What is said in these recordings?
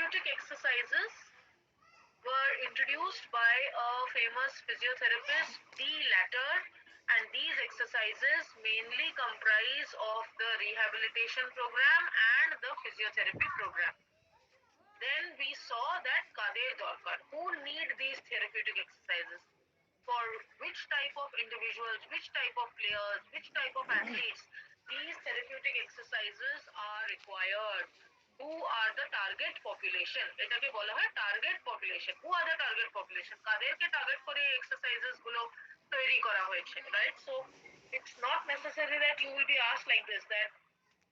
therapeutic exercises were introduced by a famous physiotherapist, D. Latter, and these exercises mainly comprise of the rehabilitation program and the physiotherapy program. Then we saw that Kader Dorkar, who need these therapeutic exercises. For which type of individuals, which type of players, which type of athletes, these therapeutic exercises are required. Who are the target population? এটাকে বলা হয় target population. Who are the target population? কাদেরকে target করে exercises গুলো তৈরি করা হয়েছে, right? So it's not necessary that you will be asked like this, that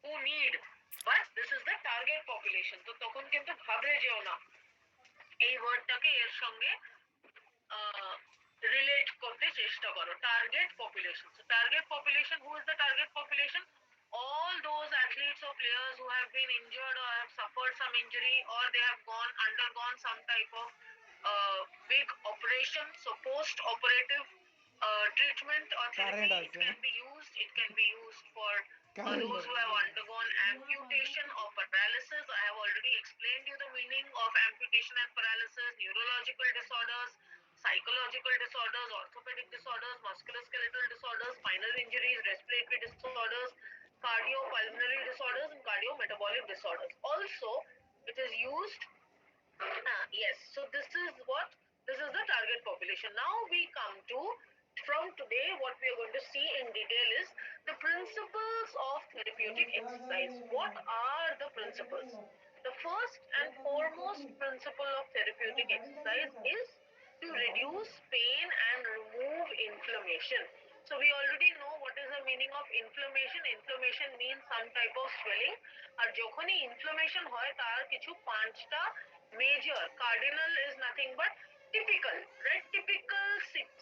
who need, but this is the target population. তো তখন কিন্তু ঘাবড়ে যেও না, এই ওয়ার্ডটাকে এর সঙ্গে relate করতে চেষ্টা করো, target population. So target population, who is the target population? All those athletes or players who have been injured or have suffered some injury, or they have undergone some type of big operation. So post operative treatment or therapy, it can be used. It can be used for those who have undergone amputation or paralysis. I have already explained you the meaning of amputation and paralysis, neurological disorders, psychological disorders, orthopedic disorders, musculoskeletal disorders, spinal injuries, respiratory disorders, cardiopulmonary disorders, and cardiometabolic disorders. Also, it is used. Yes, so this is the target population. Now we come to, from today, what we are going to see in detail is the principles of therapeutic exercise. What are the principles? The first and foremost principle of therapeutic exercise is to reduce pain and remove inflammation. So we already know what is the meaning of inflammation. Inflammation means some type of swelling. আর যখনই inflammation হয় তার কিছু পাঁচটা major, cardinal is nothing but typical, right? Typical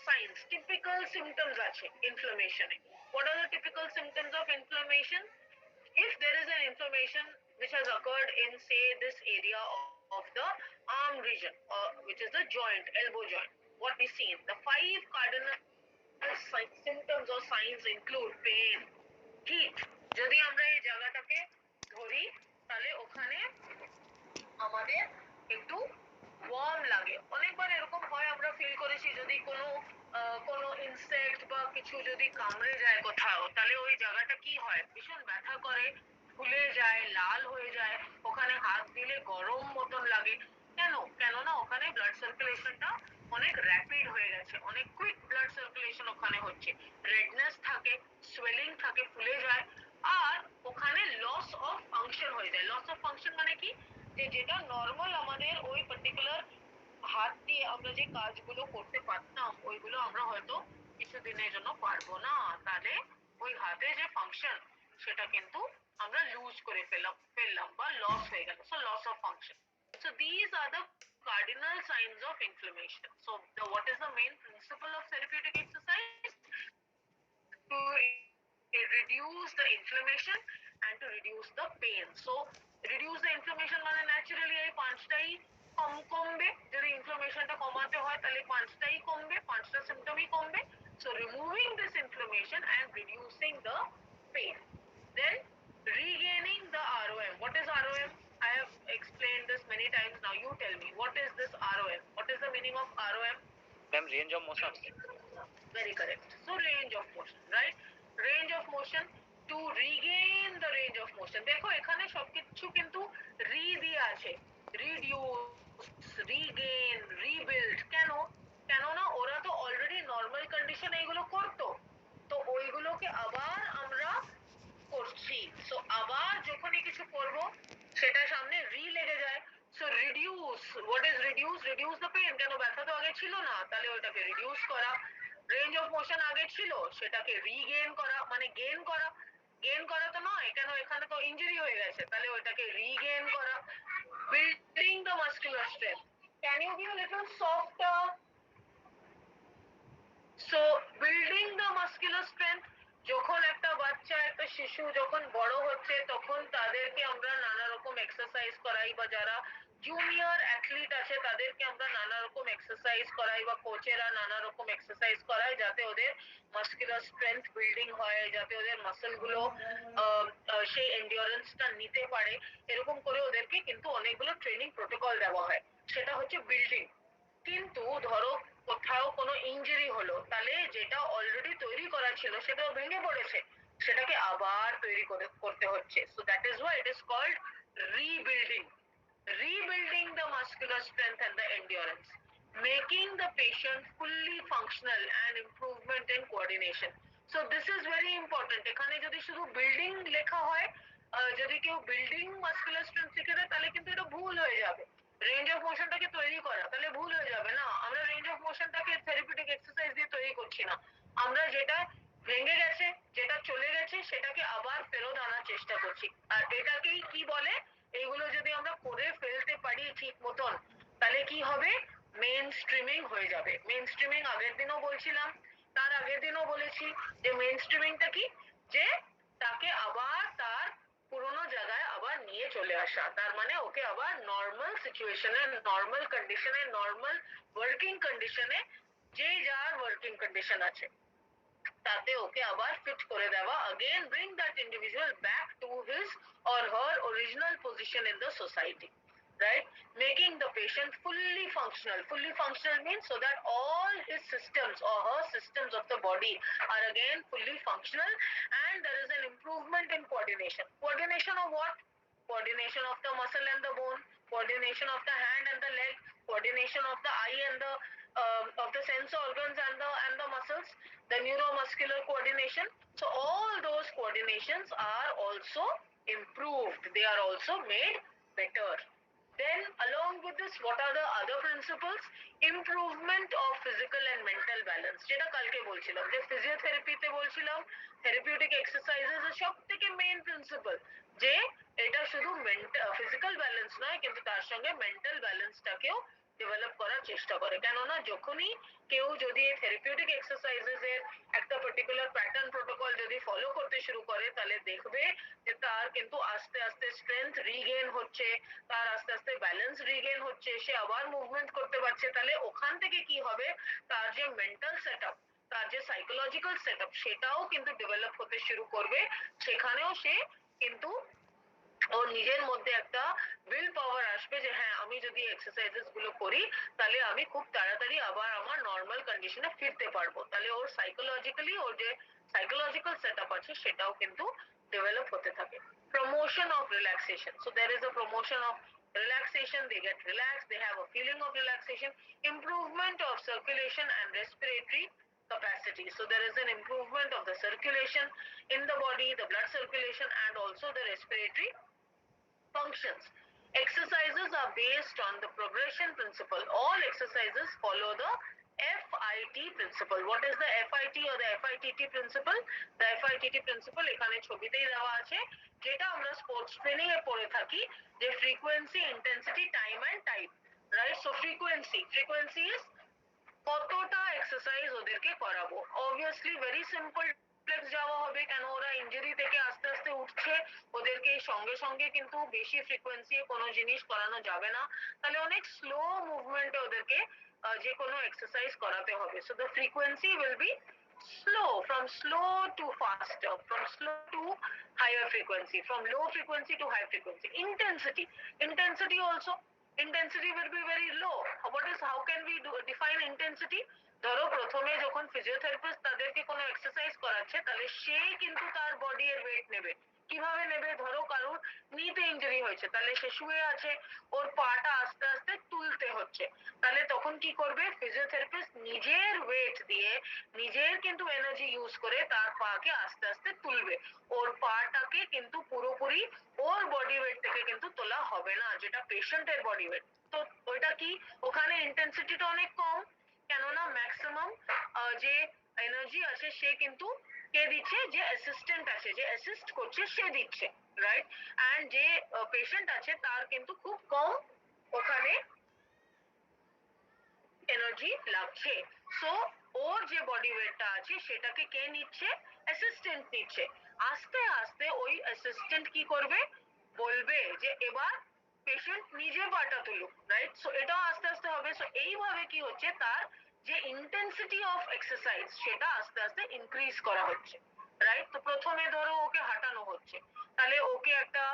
signs, typical symptoms আছে inflammation. What are the typical symptoms of inflammation? If there is an inflammation which has occurred in, say, this area of the arm region, which is the joint, elbow joint, what we see, the 5 cardinal symptoms or signs include pain, heat. যদি আমরা এই জায়গাটাকে ধরি তাহলে ওখানে আমাদের একটু worm লাগে। অনেকবার এরকম হয়, আমরা ফিল করেছি, যদি কোনো ইনসেক্ট বা কিছু যদি কামড়ে যায় কোথাও, তাহলে ওই জায়গাটা কি হয়, ভীষণ ব্যথা করে, ফুলে যায়, লাল হয়ে যায়, ওখানে হাত দিলে গরম মতন লাগে। কেননা ওখানে ব্লাড সার্কুলেশনটা অনেক র্যাপিড হয়ে গেছে, অনেক কুইক ব্লাড সার্কুলেশন ওখানে হচ্ছে, রেডনেস থাকে, সোয়েলিং থাকে, ফুলে যায়, আর ওখানে লস অফ ফাংশন হয়ে যায়। লস অফ ফাংশন মানে কি, যেটা নর্মাল আমাদের ওই পার্টিকুলার হাত দিয়ে আমরা যে কাজগুলো করতে পারতাম, ওইগুলো আমরা হয়তো কিছুদিনের জন্য পারবো না, তাহলে ওই হাতে যে ফাংশন সেটা কিন্তু আমরা লুজ করে ফেললাম বা লস হয়ে গেল। So loss of function. So these are the cardinal signs of inflammation. So what is the main principle of therapeutic exercise? To reduce the inflammation and to reduce the pain. So reduce the inflammation মানে naturally এই পাঁচটাই কমবে। যদি ইনফ্লামেশনটা কমাতে হয় তাহলে পাঁচটাই কমবে, পাঁচটা সিম্পটমই কমবে। So removing this inflammation and reducing the pain. Then regaining the ROM. What is ROM? I have explained this many times. Now you tell me, what is this ROM? What is the meaning of ROM? Ma'am, range of motion. Very correct. So range of motion, right? Range of motion, to regain the range of motion. দেখো এখানে সবকিছু কিন্তু রি দিয়ে আছে, reduce, regain, rebuild. কেননা ওরা তো অলরেডি নর্মাল কন্ডিশন এইগুলো করতো, তো ওইগুলোকে আবার আমরা করছি। সো আবার যখনই কিছু করব সেটার সামনে রি লেগে যায়। So reduce, what is reduce? Reduce the pain. কেন, ব্যথা তো আগে ছিল না, তাহলে ওটাকে রিডিউস করা। রেঞ্জ অফ মোশন আগে ছিল, সেটাকে রিগেইন করা, মানে গেইন করা। গেইন করা তো নয়, কেন এখানে তো ইনজুরি হয়ে গেছে, তাহলে ওটাকে রিগেইন করা। Building the muscular strength. Can you be a little softer? So building the muscular strength, যখন একটা বাচ্চা একটা শিশু যখন বড় হচ্ছে তখন তাদেরকে আমরা নানা রকম এক্সারসাইজ করাই, বা যারা জুনিয়র অ্যাথলিট আছে তাদেরকে আমরা নানা রকম এক্সারসাইজ করাই, বা কোচেরা নানা রকম এক্সারসাইজ করায় যাতে ওদের মাস্কুলার স্ট্রেংথ বিল্ডিং হয়, যাতে ওদের মাসল গুলো সেই এন্ডিওরেন্সটা নিতে পারে। এরকম করে ওদেরকে কিন্তু অনেকগুলো ট্রেনিং প্রোটোকল দেওয়া হয়, সেটা হচ্ছে বিল্ডিং। কিন্তু ধরো কোথাও কোনো ইনজুরি হলো, তাহলে যেটা অলরেডি তৈরি করা ছিল সেটাও ভেঙে পড়েছে, সেটাকে আবার তৈরি করতে হচ্ছে। So that is why it is called rebuilding. Rebuilding the muscular strength and the endurance, making the patient fully functional and improvement in coordination. So this is very important. এখানে যদি শুধু বিল্ডিং লেখা হয়, যদি কেউ বিল্ডিং মাস্কুলার স্ট্রেংথ লিখে দেয় তাহলে কিন্তু এটা ভুল হয়ে যাবে। রেঞ্জ অফ মোশনটাকে তৈরি করা তাহলে ভুল হয়ে যাবে না, আমরা রেঞ্জ অফ মোশনটাকে থেরাপিউটিক এক্সারসাইজ দিয়ে তৈরি করছি না, আমরা যেটা ভেঙে গেছে, যেটা চলে গেছে সেটাকে আবার ফেরত আনার চেষ্টা করছি। আর এটাকেই কি বলে, এইগুলো যদি আমরা করে ফেলতে পারি ঠিক মতন তাহলে কি হবে, মেইন স্ট্রিমিং হয়ে যাবে। মেইন স্ট্রিমিং আগের দিনও বলছিলাম, তার আগের দিনও বলেছি যে মেইন স্ট্রিমিংটা কি, যে তাকে আবার তার পুরোনো জায়গায় আবার নিয়ে চলে আসা, তার মানে ওকে আবার নর্মাল সিচুয়েশনে, নর্মাল কন্ডিশনে, নর্মাল ওয়ার্কিং কন্ডিশনে, যে যার ওয়ার্কিং কন্ডিশন আছে তাতে ওকে আবার ফিট করে দেওয়া, again bring that individual back to his or her original position in the society, right? Making the patient fully functional. Fully functional means so that all his systems or her systems of the body are again fully functional, and there is an improvement in coordination. Coordination of what? Coordination of the muscle and the bone, coordination of the hand and the leg, coordination of the eye and the of the sense organs and the muscles, the neuromuscular coordination. So all those coordinations are also improved, they are also made better. Then along with this, what are the other principles? Improvement of physical and mental balance, যেটা কালকে বলছিলাম, যে ফিজিওথেরাপিতে বলছিলাম therapeutic exercises এর সবথেকে main principal যে এটা শুধু ফিজিক্যাল ব্যালেন্স নয়, কিন্তু তার সঙ্গে মেন্টাল ব্যালেন্সটাকেও ডেভেলপ করার চেষ্টা করে। কেননা যখনই কেউ যদি এই থেরাপিউটিক এক্সারসাইজেস এর একটা পার্টিকুলার প্যাটার্ন প্রোটোকল যদি ফলো করতে শুরু করে তাহলে দেখবে যে তার কিন্তু আস্তে আস্তে স্ট্রেংথ রিগেইন হচ্ছে, তার আস্তে আস্তে ব্যালেন্স রিগেইন হচ্ছে, সে আবার মুভমেন্ট করতে পারছে। তাহলে ওখান থেকে কি হবে, তার যে মেন্টাল সেটআপ, তার যে সাইকোলজিক্যাল সেটআপ সেটাও কিন্তু ডেভেলপ হতে শুরু করবে। সেখানেও সে কিন্তু ওর নিজের মধ্যে একটা উইল পাওয়ার আসবে যে হ্যাঁ আমি যদি এক্সারসাইজেস গুলো করি তাহলে আমি খুব তাড়াতাড়ি আবার আমার নর্মাল কন্ডিশনে ফিরতে পারবো। তাহলে ওর সাইকোলজিক্যালি ওর যে সাইকোলজিক্যাল সেটআপ আছে সেটাও কিন্তু ডেভেলপ হতে থাকে। Promotion of relaxation, so there is a promotion of relaxation, they get relaxed, they have a feeling of relaxation. Improvement of circulation and respiratory capacity, so there is an improvement of the circulation in the body, the blood circulation, and also the respiratory functions. Exercises are based on the progression principle. All exercises follow the FIT principle. What is the FIT or the FITT principle? The FITT principle এখানে ছবিতেই দেওয়া আছে, যেটা আমরা sports training এ পড়ে থাকি, যে frequency, intensity, time and type, right? So frequency is কতটা exercise ওদেরকে করাবো। অবভিয়াসলি ভেরি সিম্পল কমপ্লেক্স যাওয়া হবে, কেন ওরা ইনজুরি থেকে আস্তে আস্তে উঠছে, ওদেরকে সঙ্গে সঙ্গে কিন্তু বেশি ফ্রিকোয়েন্সি কোনো জিনিস করানো যাবে না, তাহলে অনেক স্লো মুভমেন্টে ওদেরকে যে কোনো এক্সারসাইজ করাতে হবে। So the frequency will be slow, from slow to faster, from slow to higher frequency, from low frequency to high frequency. Intensity also, intensity will be very low. What is, how can we define intensity? ধরো প্রথমে যখন physiotherapist তাদেরকে কোনো exercise করাচ্ছে তাহলে সে কিন্তু তার body এর ওয়েট নেবে। কিভাবে নেবে, ধরো কারোর নিতে ইনজুরি হয়েছে তাহলে সে শুয়ে আছে, ওর পাটা আস্তে আস্তে তুলতে হচ্ছে, তাহলে তখন কি করবে ফিজিওথেরাপিস্ট, নিজের ওয়েট দিয়ে নিজের কিন্তু এনার্জি ইউজ করে তার পাকে আস্তে আস্তে তুলবে। ওর পাটাকে কিন্তু পুরোপুরি ওর বডি ওয়েট থেকে কিন্তু তোলা হবে না, যেটা পেশেন্টের বডি ওয়েট। তো ওইটা কি, ওখানে ইন্টেন্সিটিটা অনেক কম, কেননা ম্যাক্সিমাম যে এনার্জি আছে সে কিন্তু কে দিচ্ছে, যে অ্যাসিস্ট্যান্ট আছে, যে অ্যাসিস্ট করছে সে দিচ্ছে, রাইট? এন্ড যে পেশেন্ট আছে তার কিন্তু খুব কম ওখানে এনার্জি লাগছে। সো ওর যে বডি ওয়েটটা আছে সেটাকে কে নিচ্ছে, অ্যাসিস্ট্যান্ট নিচ্ছে। আস্তে আস্তে ওই অ্যাসিস্ট্যান্ট কি করবে, বলবে যে এবার পেশেন্ট নিজে পাটা তুলুক, রাইট? সো এটাও আস্তে আস্তে হবে। সো এইভাবে কি হচ্ছে, তার যে ইন্টেন্সিটি অফ এক্সারসাইজ সেটা আস্তে আস্তে ইনক্রিজ করা হচ্ছে, রাইট? তো প্রথমে ধরো ওকে হাঁটানো হচ্ছে, তাহলে ওকে একটা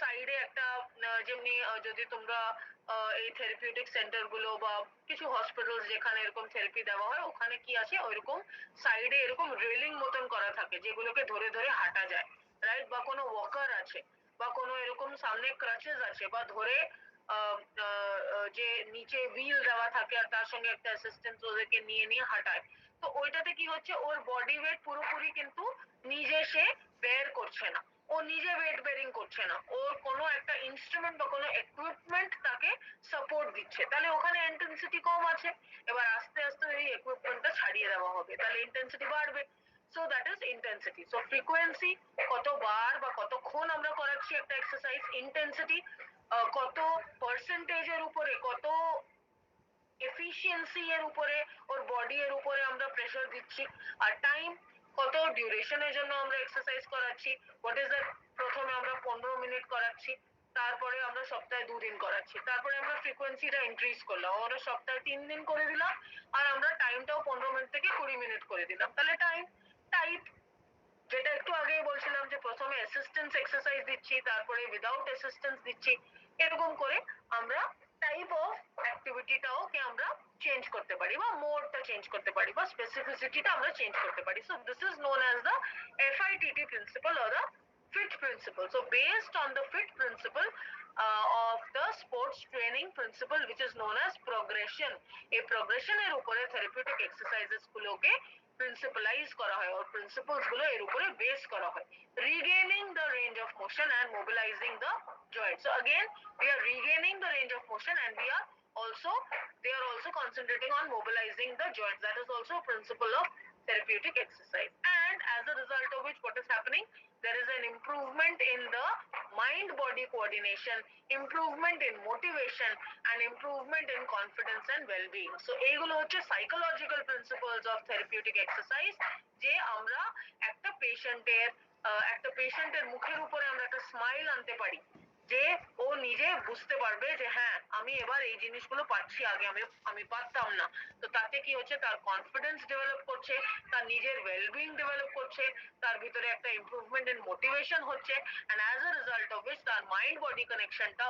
সাইডে একটা যেমনি যদি তোমরা এই থেরাপিউটিক সেন্টার গুলো বা কিছু হসপিটাল যেখানে এরকম থেরাপি দেওয়া হয়, ওখানে কি আছে, ওইরকম সাইডে এরকম রেলিং মতন করা থাকে যেগুলোকে ধরে ধরে হাঁটা যায়, রাইট? বা কোনো ওয়াকার আছে, বা কোনো এরকম সামনে ক্রাচেস আছে, বা ধরে যে নিচে হুইল দেওয়া থাকে আর তার সঙ্গে একটা অ্যাসিস্ট্যান্ট ওদেরকে নিয়ে নিয়ে হাঁটায়। তো ওইটাতে কি হচ্ছে, ওর বডি ওয়েট পুরোপুরি কিন্তু নিজে সে বের করছে না, ও নিজে ওয়েট বেরিং করছে না, ওর কোনো একটা ইনস্ট্রুমেন্ট বা কোনো ইকুইপমেন্ট তাকে সাপোর্ট দিচ্ছে, তাহলে ওখানে ইন্টেন্সিটি কম আছে। এবার আস্তে আস্তে এই ইকুইপমেন্টটা ছাড়িয়ে দেওয়া হবে, তাহলে ইন্টেন্সিটি বাড়বে। So that is intensity. So frequency, কতবার বা কতক্ষণ আমরা করাচ্ছি একটা এক্সারসাইজ, ইন্টেন্সিটি কত পার্সেন্টেজের উপরে, কত এফিসিয়েন্সি এর উপরে, ওর বডি এর উপরে আমরা প্রেসার দিচ্ছি, আর টাইম, কত ডিউরেশনের জন্য আমরা এক্সারসাইজ করাচ্ছি, হোয়াট ইজ দ্যাট। প্রথমে আমরা 15 মিনিট করাচ্ছি, তারপরে আমরা সপ্তাহে 2 দিন করাচ্ছি, তারপরে আমরা ফ্রিকোয়েন্সিটা ইনক্রিজ করলাম, আমরা সপ্তাহে 3 দিন করে দিলাম, আর আমরা টাইমটাও 15 মিনিট থেকে 20 মিনিট করে দিলাম। তাহলে টাইম, টাইপ, যেটা একটু আগেই বলছিলাম যে প্রথমে অ্যাসিস্ট্যান্স এক্সারসাইজ দিচ্ছি, তারপরে উইদাউট অ্যাসিস্ট্যান্স দিচ্ছি, এরকম করে আমরা টাইপ অফ অ্যাক্টিভিটিটাও কে আমরা চেঞ্জ করতে পারি, বা মোডটা চেঞ্জ করতে পারি, বা স্পেসিফিসিটিটা আমরা চেঞ্জ করতে পারি। So this is known as the FITT principal or the FIT principle. So based on the FIT principle of the sports training principle, which is known as progression, এই progression এর উপরে therapeutic exercises গুলোকে প্রিন্সিপালাইজ করা হয়, আর principles গুলো এর উপরে base করা হয়। Regaining the range of motion and mobilising the joint. So again we are regaining the range of motion, and we are also, they are also concentrating on mobilizing the joints. That is also a principle of therapeutic exercise. And as a result of which, what is happening, there is an improvement in the mind body coordination, improvement in motivation, and improvement in confidence and well being. So এইগুলো হচ্ছে psychological principles of therapeutic exercise, যে আমরা একটা পেশেন্টের মুখের উপরে আমরা একটা স্মাইল আনতে পারি, যে ও নিজে বুঝতে পারবে যে হ্যাঁ আমি এবার এই জিনিসগুলো পাচ্ছি, আগে আমি পারতাম না। তো তাতে কি হচ্ছে, তার কনফিডেন্স ডেভেলপ করছে, তার নিজের ওয়েলবিং ডেভেলপ করছে, তার ভিতরে একটা ইমপ্রুভমেন্ট ইন মোটিভেশন হচ্ছে, and as a result of which তার মাইন্ড বডি কানেকশনটা,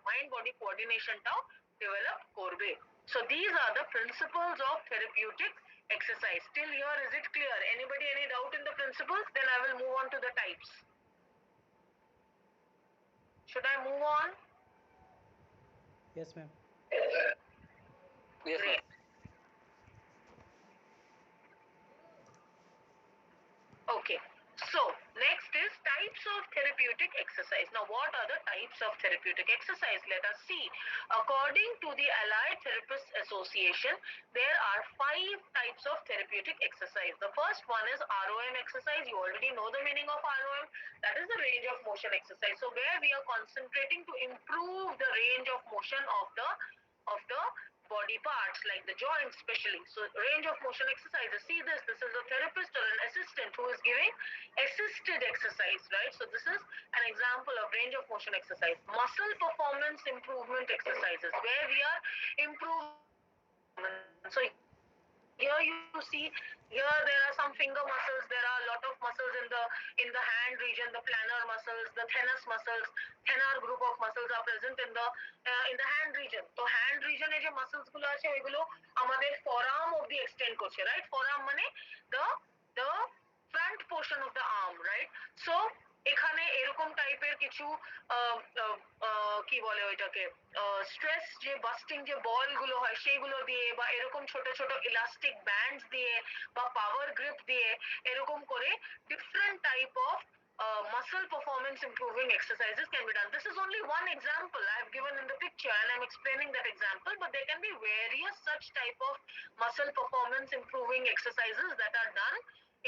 মাইন্ড বডি কোঅর্ডিনেশনটাও ডেভেলপ করবে। So these are the principles of therapeutic exercise. Till here, is it clear? Anybody any doubt in the principles? Then I will move on to the types. Should I move on? Yes, ma'am. Yes, Great. ma'am. Okay. So next is types of therapeutic exercise. Now what are the types of therapeutic exercise? Let us see. According to the Allied Therapists Association, there are 5 types of therapeutic exercise. The first one is ROM exercise. You already know the meaning of ROM. That is the range of motion exercise. So where we are concentrating to improve the range of motion of the body parts, like the joints especially. So range of motion exercises. See this is a therapist or an assistant who is giving assisted exercise, right? So this is an example of range of motion exercise. Muscle performance improvement exercises, where we are improving. So here you see, here there are some finger muscles, there are a lot of muscles in the hand region, the plantar muscles, the thenus muscles, thenar group of muscles are present in the hand region. তো hand region এ যে muscles গুলো আছে ওইগুলো আমাদের forearm অবধি extend করছে, right? Forearm মানে the front portion of the arm, right? So এখানে এরকম টাইপের কিছু কি বলে ওইটাকে, স্ট্রেস যে বাস্টিং যে বল গুলো হয় সেইগুলো দিয়ে, বা এরকম ছোট ছোট ইলাস্টিক ব্যান্ডস দিয়ে, বা পাওয়ার গ্রিপ দিয়ে, এরকম করে different type of muscle performance improving exercises can be done. This is only one example I have given in the picture, and I'm explaining that example, but there can be various such type of muscle performance improving exercises that are done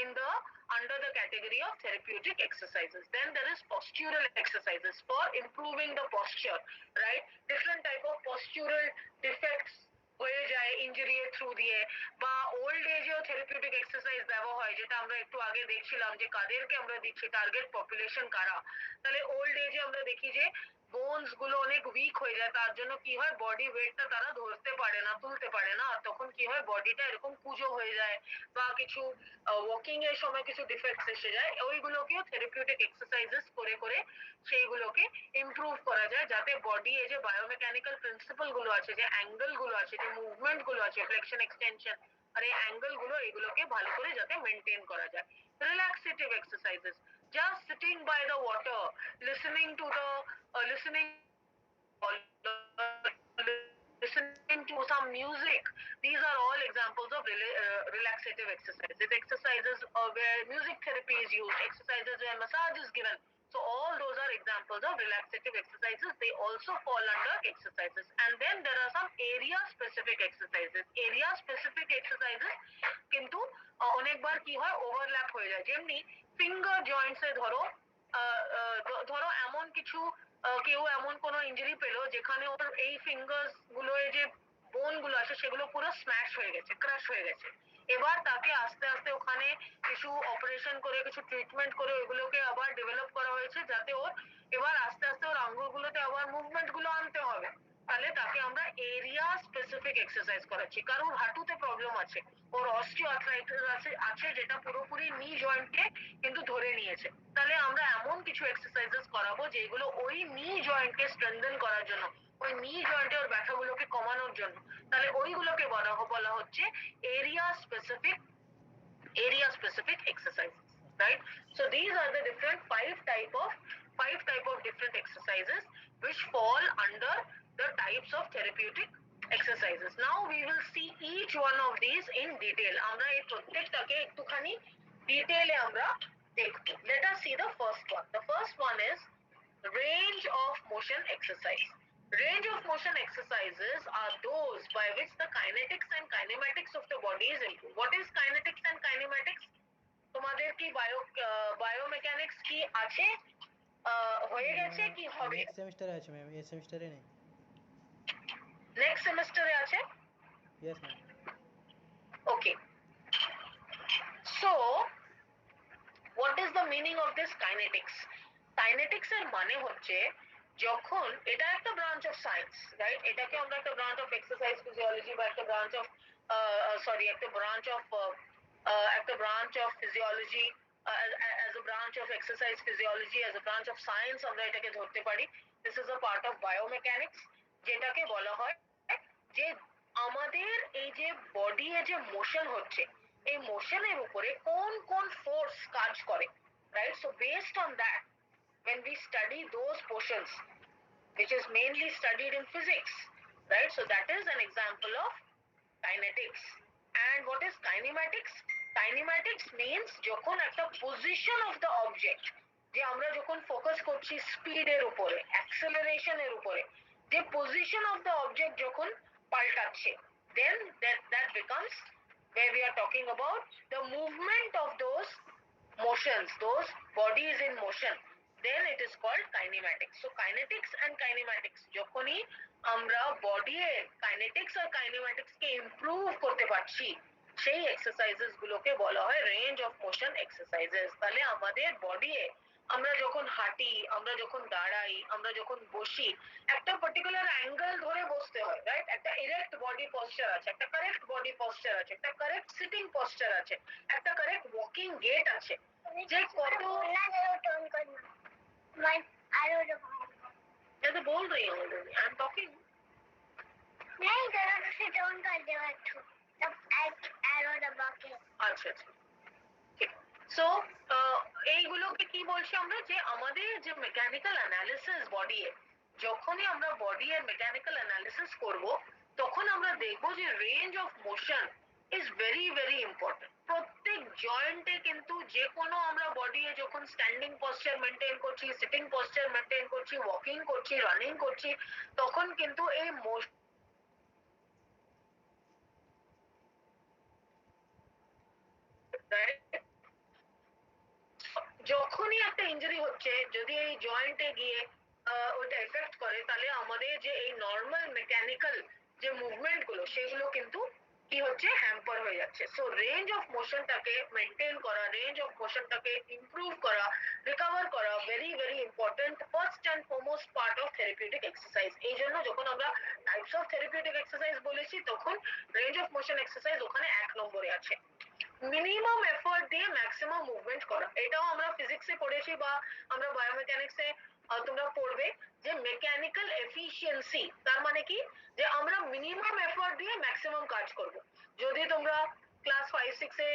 in the under the category of therapeutic exercises. Then there is postural exercises for improving the posture, right? Different type of postural defects, হয়ে যায় injury এর through দিয়ে, বা old এজেও therapeutic exercise ব্যবহার হয়, যেটা আমরা একটু আগে দেখছিলাম যে কাদেরকে আমরা দিচ্ছি, টার্গেট পপুলেশন কারা। তাহলে ওল্ড এজে আমরা দেখি যে বোনস গুলো অনেক উইক হয়ে যায়, তার জন্য কি হয় বডি ওয়েটটা তারা ধরতে পারে না, তুলতে পারে না, আর তখন কি হয় বডিটা এরকম কুজো হয়ে যায়, বা কিছু ওয়াকিং এর সময় কিছু ডিফেক্টস এসে যায়, ওইগুলোকেও থেরাপিউটিক এক্সারসাইজেস করে করে সেইগুলোকে ইমপ্রুভ করা যায়, যাতে বডি এই যে বায়োমেকানিক্যাল প্রিন্সিপাল গুলো আছে, যে অ্যাঙ্গেল গুলো আছে, যে মুভমেন্ট গুলো আছে, ফ্লেকশন এক্সটেনশন আর এই অ্যাঙ্গেল গুলো, এগুলোকে ভালো করে যাতে মেনটেন করা যায়। রিল্যাক্সেটিভ exercises, just sitting by the water, listening to the listening listening to some music. These are all examples of relaxative exercises. Exercises where music therapy is used, exercises where massage is given. So all those are examples of relaxative exercises. They also fall under exercises. And then there are some area specific exercises. Area specific exercises কিন্তু অনেকবার কি হয় overlap হয়ে যায়, যেমনি finger Joints এ ধরো ধরো এমন কিছু কেউ এমন কোনো ইনজুরি পেলো যেখানে ওর এই ফিঙ্গার্স গুলো যে বোন গুলো আছে সেগুলো পুরো স্ম্যাশ হয়ে গেছে, ক্রাশ হয়ে গেছে। এবার তাকে আস্তে আস্তে ওখানে কিছু অপারেশন করে কিছু ট্রিটমেন্ট করে ওইগুলোকে আবার ডেভেলপ করা হয়েছে, যাতে ওর এবার আস্তে আস্তে ওর আঙ্গুলগুলোতে আবার মুভমেন্ট গুলো আনতে হবে। তাহলে তাকে আমরা এরিয়া স্পেসিফিক এক্সারসাইজ করাচ্ছি। কারোর হাঁটুতে প্রবলেম আছে, ওর অস্টিওআর্থ্রাইটিস আছে যেটা পুরোপুরি নি জয়েন্টকে কিন্তু ধরে নিয়েছে, তাহলে আমরা এমন কিছু এক্সারসাইজেস করাবো যেগুলো ওই নি জয়েন্টকে স্ট্রেংথেন করার জন্য, ওই নি জয়েন্টে ওর ব্যথাগুলোকে কমানোর জন্য, তাহলে ওইগুলোকে বলা হচ্ছে area specific exercises, right? So these are the different five type of different exercises which fall under the types of therapeutic exercises. Now we will see each one of these in detail. আমরা এই প্রত্যেকটাকে একটুখানি ডিটেইলে আমরা দেখব। Let us see the first one. The first one is range of motion exercise. Range of motion exercises are those by which the kinetics and kinematics of the body is improved. What is kinetics and kinematics? তোমাদের কি biomechanics কি আছে, হয়ে গেছে কি হবে? Next সেমিস্টারে আছে ম্যাম, এই সেমিস্টারে নেই। নেক্সট সেমিস্টারে আছে? Yes ma'am. Okay. So what is the meaning of this kinetics? Kinetics এর মানে হচ্ছে যখন এটা একটা ব্রাঞ্চ অফ সায়েন্স, রাইট? এটাকে আমরা একটা ব্রাঞ্চ অফ এক্সারসাইজ ফিজিওলজি বা একটা ব্রাঞ্চ অফ একটা branch of physiology, as a branch of exercise physiology, as a branch of science আমরা এটাকে ধরতে পারি। This is a part of biomechanics, যেটাকে বলা হয় যে আমাদের এই যে বডি এ যে মোশন হচ্ছে, এই মোশনের উপরে কোন কোন ফোর্স কাজ করে, right? So based on that, when we study those portions which is mainly studied in physics, right? So that is an example of kinetics. And what is kinematics? Kinematics means যখন একটা position of the object, যে আমরা যখন focus করছি স্পিডের উপরে, অ্যাক্সেলারেশনের উপরে, যে position of the object যখন পাল্টাচ্ছে, then that becomes where we are talking about the movement of those motions, those bodies in motion, then it is called kinematics. So kinetics and kinematics যখনই আমরা body এর kinetics আর কাইনেম্যাটিক্স কে improve করতে পারছি, সেই exercises গুলোকে বলা হয় রেঞ্জ অফ মোশন এক্সারসাইজেস। তাহলে আমাদের বডি এ আমরা যখন হাঁটি, আমরা যখন দাঁড়াই, আমরা যখন বসি, একটা পার্টিকুলার অ্যাঙ্গেল ধরে বসতে হয়, রাইট? একটা ইরেক্ট বডি পশ্চার আছে, একটা কারেক্ট বডি পশ্চার আছে, একটা কারেক্ট সিটিং পশ্চার আছে, একটা কারেক্ট ওয়াকিং গেট আছে, যে কত मैं तो बोल रही हूँ ऑलरेडी, आई एम टॉकिंग। नहीं जरा से डाउन कर दे तब एरो दबा के। আচ্ছা আচ্ছা, ঠিক। সো এইগুলোকে কি বলছি আমরা, যে আমাদের যে মেকানিক্যাল অ্যানালিসিস বডি এর, যখনই আমরা বডি এর মেকানিক্যাল অ্যানালিসিস করব, তখন আমরা দেখব যে range of motion is very very important. প্রত্যেক জয়েন্টে কিন্তু যে কোনো আমরা বডি এ যখন স্ট্যান্ডিং পশ্চার মেনটেন করছি, সিটিং পশ্চার মেনটেন করছি, ওয়াকিং করছি, রানিং করছি, তখন কিন্তু এই মোশন যখনই একটা ইনজুরি হচ্ছে, যদি এই জয়েন্টে গিয়ে ওটা এফেক্ট করে, তাহলে আমাদের যে এই নর্মাল মেকানিক্যাল যে মুভমেন্ট গুলো সেগুলো কিন্তু কি হচ্ছে হ্যাম্পার হয়ে যাচ্ছে। সো রেঞ্জ অফ মোশনটাকে মেনটেন করা, রেঞ্জ অফ মোশনটাকে ইমপ্রুভ করা, রিকভার করা very very important first and foremost part of therapeutic exercise. এই জন্য যখন আমরা টাইপস অফ থেরাপিউটিক এক্সারসাইজ বলেছি তখন রেঞ্জ অফ মোশন এক্সারসাইজ ওখানে 1 নম্বরে আছে। মিনিমাম এফোর্ট দিয়ে ম্যাক্সিমাম মুভমেন্ট করা, এটাও আমরা ফিজিক্সে পড়েছি বা আমরা বায়োমেকানিক্সে তোমরা পড়বে যে মেকানিক্যাল এফিশিয়েন্সি, তার মানে কি যে আমরা মিনিমাম এফোর্ট দিয়ে ম্যাক্সিমাম কাজ করব। যদি তোমরা ক্লাস 5 6 এ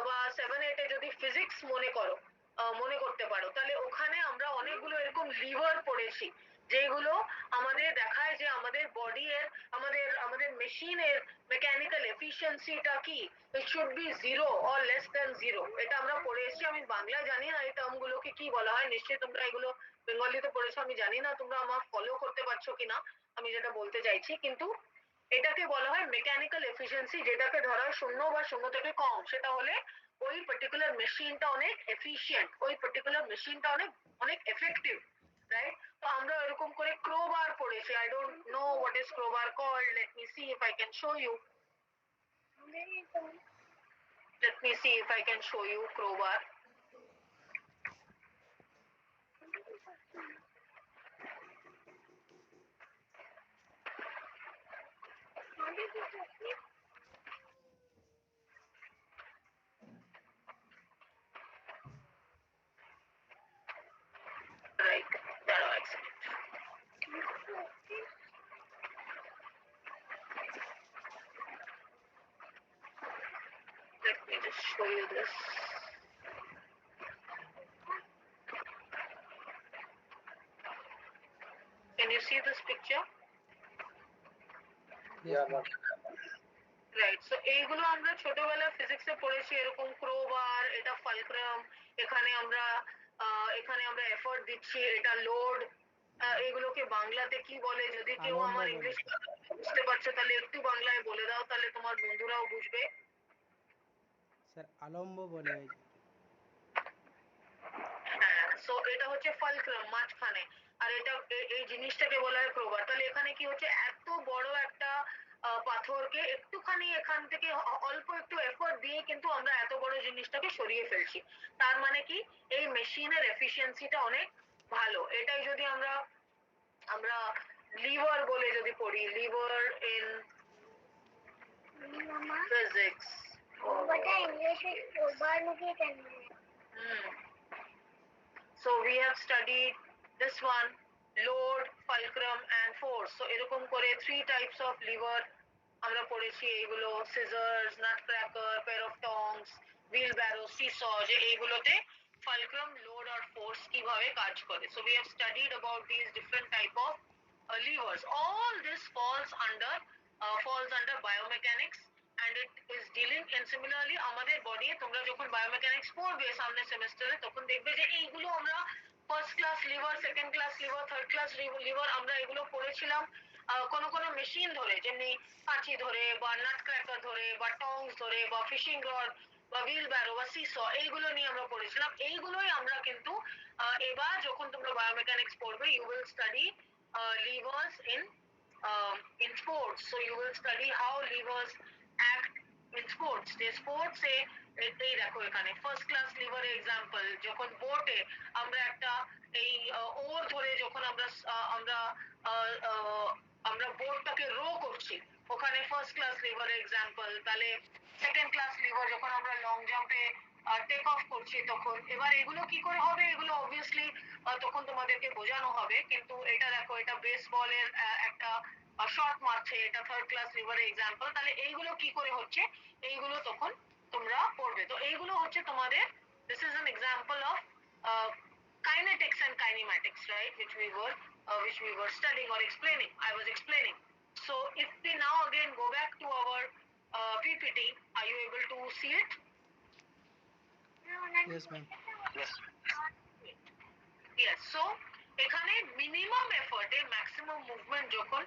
বা 7 8 এ যদি ফিজিক্স মনে করতে পারো তাহলে ওখানে আমরা অনেকগুলো এরকম লিভার পড়েছি যেগুলো আমাদের দেখায় যে আমাদের বডি এর আমাদের আমাদের মেশিনের মেকানিক্যাল এফিশিয়েন্সিটা কি, it should be 0 or less than 0। এটা আমরা পড়ে এসেছি, আমি বাংলা জানি না এই টার্মগুলোকে কি বলা হয়, নিশ্চয়ই তোমরা এগুলো বেঙ্গলিতে পড়েছো, আমি জানি না তোমরা আমার ফলো করতে পারছো কিনা আমি যেটা বলতে চাইছি, কিন্তু এটাকে বলা হয় মেকানিক্যাল এফিশিয়েন্সি, যেটাকে ধরা হয় 0 বা 0 থেকে কম, সেটা হলে ওই পার্টিকুলার মেশিনটা অনেক এফিশিয়েন্ট, ওই পার্টিকুলার মেশিনটা অনেক অনেক এফেক্টিভ, রাইট? তো আমরা এরকম করে ক্রোবার পড়েছি। I don't know what is crowbar called, let me see if I can show you, let me see if I can show you crowbar. Right, দাঁড়াও এক second. Let me just show you this. Can you see this picture? Yes, ma'am. Right, so এইগুলো আমরা ছোটবেলায় ফিজিক্সে পড়েছি, এরকম crowbar, এটা fulcrum, এখানে আমরা এফোর্ট দিচ্ছি, এটা লোড। এগুলোকে বাংলাতে কি বলে যদি কেউ আলম্ব আমার বলে। ইংলিশ বুঝতে পারছো তাহলে একটু বাংলায় বলে দাও, তাহলে তোমার বন্ধুরাও বুঝবে। স্যার আলম্ব বলে ওই যে। হ্যাঁ, সো এটা হচ্ছে ফালক্রাম মাঝখানে, আর এটা এই জিনিসটাকে বলা হয় ক্রোবার। তাহলে এখানে কি হচ্ছে, এত বড় একটা পাথরকে একটুখানি এখান থেকে অল্প একটু এফোর্ট দিয়ে কিন্তু আমরা এত বড় জিনিসটাকে সরিয়ে ফেলছি। তার মানে কি এই মেশিনের এফিশিয়েন্সিটা অনেক ভালো। এটাই যদি আমরা আমরা লিভার বলে যদি পড়ি, লিভার ইন ফিজিক্স, ওটা ইংলিশে ক্রোবার নাকি কেন? So we have studied this one, load, fulcrum and force. So এরকম করে 3 types of lever আমরা পড়েছি, এইগুলো scissors, nutcracker, pair of tongs, wheelbarrow, seesaw, যে এইগুলোতে fulcrum, load or force কিভাবে কাজ করে। So we have studied about these different type of levers. All this falls under biomechanics and it is dealing in similarly আমাদের body. তোমরা যখন biomechanics পড়বে সামনের সেমেস্টারে তখন দেখবে যে এইগুলো আমরা first class liver, second class liver, third class liver আমরা এগুলো পড়েছিলাম কোন কোন মেশিন ধরে, যেমনি কাঁচি ধরে বা নাট ক্র্যাকার ধরে বা টংস ধরে বা ফিশিং রড বা হুইল ব্যারো বা সিসো, এইগুলো নিয়ে আমরা পড়েছিলাম। এইগুলোই আমরা কিন্তু এবার যখন তোমরা বায়োমেকানিক্স পড়বে you will study levers in sports. So you will study how levers act in sports. যে স্পোর্টস এ এই দেখো এখানে ফার্স্ট ক্লাস লিভার এক্সাম্পল, যখন বোটে আমরা একটা এই ওর ধরে যখন আমরা আমরা বোটটাকে রো করছি, ওখানে ফার্স্ট ক্লাস লিভার এক্সাম্পল। তাহলে সেকেন্ড ক্লাস লিভার যখন আমরা লং জাম্পে টেক অফ করছি তখন, এবার এগুলো কি করে হবে, এগুলো অবভিয়াসলি তখন তোমাদেরকে বোঝানো হবে, কিন্তু এটা দেখো এটা বেসবলের একটা শট মারছে, এটা থার্ড ক্লাস লিভার এক্সাম্পল। তাহলে এইগুলো কি করে হচ্ছে, এইগুলো তখন তোমরা পড়বে। তো এইগুলো হচ্ছে তোমাদের, this is an example of kinetics and kinematics, right, which we were studying or explaining, I was explaining. So if we now again go back to our PPT, are you able to see it? Yes, ma'am. Yes, so এখানে minimum এফোর্টে maximum movement যখন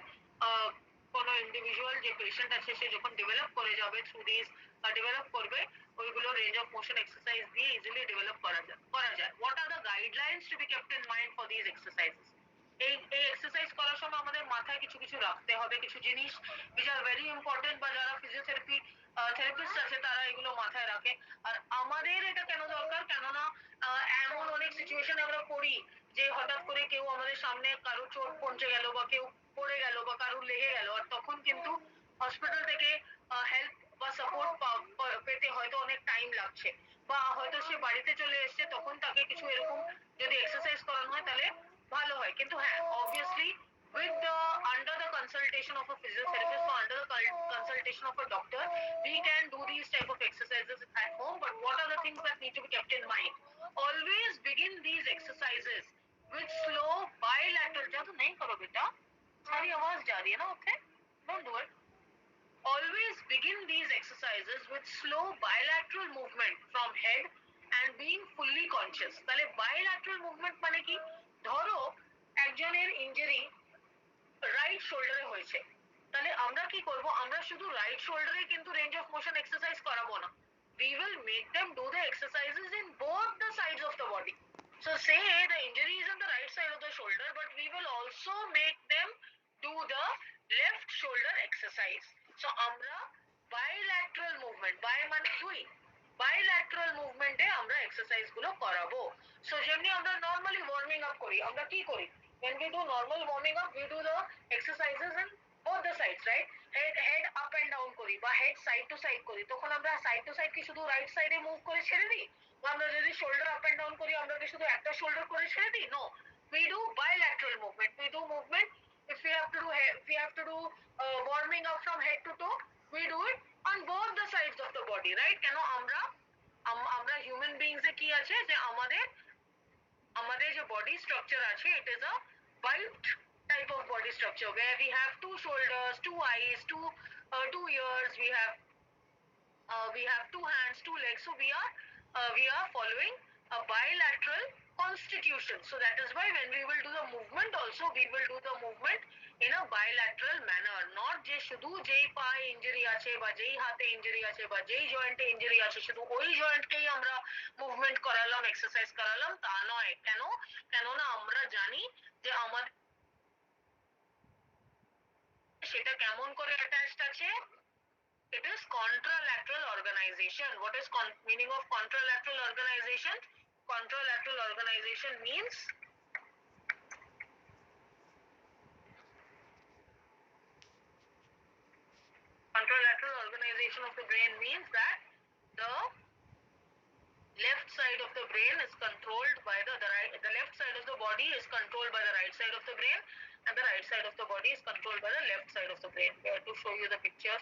কোন individual যে patient আছে সে যখন develop করে যাবে through this develop করবে, ওইগুলো রেঞ্জ অফ মোশন এক্সারসাইজ দিয়ে ইজিলি ডেভেলপ করা যায়। What are the guidelines two be kept in mind for this exercises? এই এক্সারসাইজ করার সময় আমাদের মাথায় কিছু কিছু রাখতে হবে, কিছু জিনিস which are very important, বা যারা ফিজিওথেরাপি থেরাপিস্ট আছে তারা এগুলো মাথায় রাখে। আর আমাদের এটা কেন দরকার, কেননা এমন অনেক সিচুয়েশনে আমরা পড়ি যে হঠাৎ করে কেউ আমাদের সামনে কারো চোট পৌঁছে গেল বা কেউ পড়ে গেল বা কারোর লেগে গেল, আর তখন কিন্তু হসপিটাল থেকে হেল্প বা সাপোর্ট পেতে হয়তো অনেক টাইম লাগছে, বা হয়তো সে বাড়িতে চলে এসছে, তখন তাকে কিছু এরকম যদি এক্সারসাইজ করানো হয় তাহলে ভালো হয়। কিন্তু হ্যাঁ, obviously with the under the consultation of a physiotherapist or under the consultation of a doctor, we can do these type of exercises at home. But what are the things that need to be kept in mind? Always begin these exercises with slow bilateral. जा तो नहीं करो बेटा, सारी आवाज जा रही है ना उससे, don't do it. Always begin these exercises with slow bilateral movement from head and being fully conscious. তাহলে bilateral movement মানে কি, ধরো একজনের ইনজুরি রাইট শোল্ডারে হয়েছে, তাহলে আমরা কি করব, আমরা শুধু রাইট শোল্ডারে কিন্তু রেঞ্জ অফ মোশন এক্সারসাইজ করাবো না, we will make them do the exercises in both the sides of the body. So say the injury is on the right side of the shoulder, but we will also make them do the left shoulder exercise. So আমরা bilateral movement, by মানে দুই, bilateral movement এ আমরা exercise গুলো করাবো। So যেমনি আমরা normally warming up করি, আমরা কি করি, when we do normal warming up, we do the exercises in both the sides, right? Head up and down করি বা head side to side করি, তখন আমরা side to side কি শুধু রাইট সাইডে মুভ করে ছেড়ে দিই, বা আমরা যদি শোল্ডার আপ এন্ড ডাউন করি আমরা কি শুধু একটা শোল্ডার করে ছেড়ে দিই? No, we do bilateral movement, we do movement. If we have to do warming up from head to toe, we do it on both the sides of the body, right? কেন আমরা আমরা human beings এ কি আছে যে আমাদের আমাদের যে body structure আছে, it is a wide type of body structure where we have two shoulders, two eyes, two ears, we have two hands, two legs. So we are following a bilateral constitution. So that is why when we will do the movement also, we will do the movement in a bilateral manner, not যে শুধু যেই পায়ে injury আছে বা যেই হাতে injury আছে বা যেই জয়েন্টে ইনজুরি আছে শুধু ওই জয়েন্টকেই আমরা মুভমেন্ট করালাম, এক্সারসাইজ করালাম, তা নয়। কেননা আমরা জানি যে আমাদের সেটা কেমন করে অ্যাটাচড আছে। It is contralateral organization. What is meaning of contralateral organization? Contralateral organization means contralateral organization of the brain means that the left side of the brain is controlled by the left side of the body is controlled by the right side of the brain, and the right side of the body is controlled by the left side of the brain. Here to show you the picture.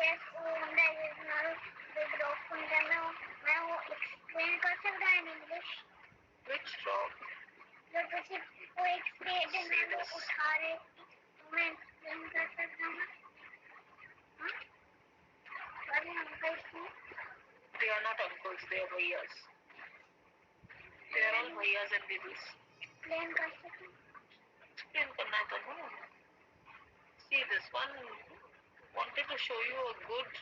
Yes, Honda is not big rock Honda में मैं वो explain कर सकता है in English? Which rock? जब जैसे वो एक पेड़ में उठा रहे तो मैं explain कर सकता हूँ? हाँ? अरे अंकल क्यों? They are not uncles, they are bhaiyas. They are all bhaiyas and didis. Explain कर सकता हूँ? Explain करना है तो no. See, this one wanted to show you a good